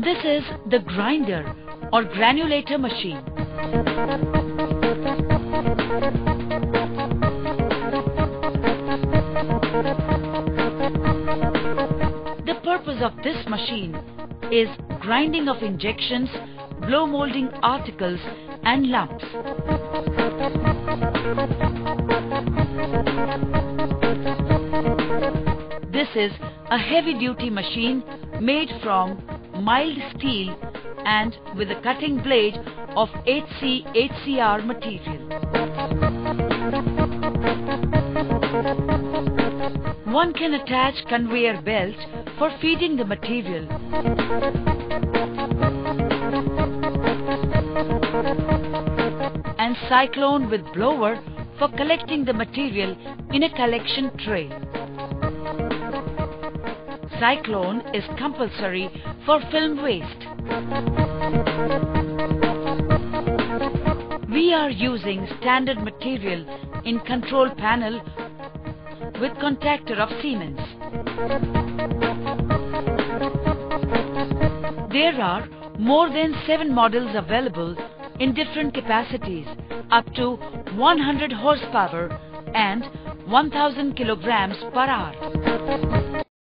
This is the grinder or granulator machine. The purpose of this machine is grinding of injections, blow molding articles and lumps. This is a heavy-duty machine made from mild steel and with a cutting blade of 8C HCR material. One can attach conveyor belt for feeding the material. And cyclone with blower for collecting the material in a collection tray. Cyclone is compulsory for film waste. We are using standard material in control panel with contactor of Siemens. There are more than 7 models available in different capacities up to 100 horsepower and 1000 kilograms per hour.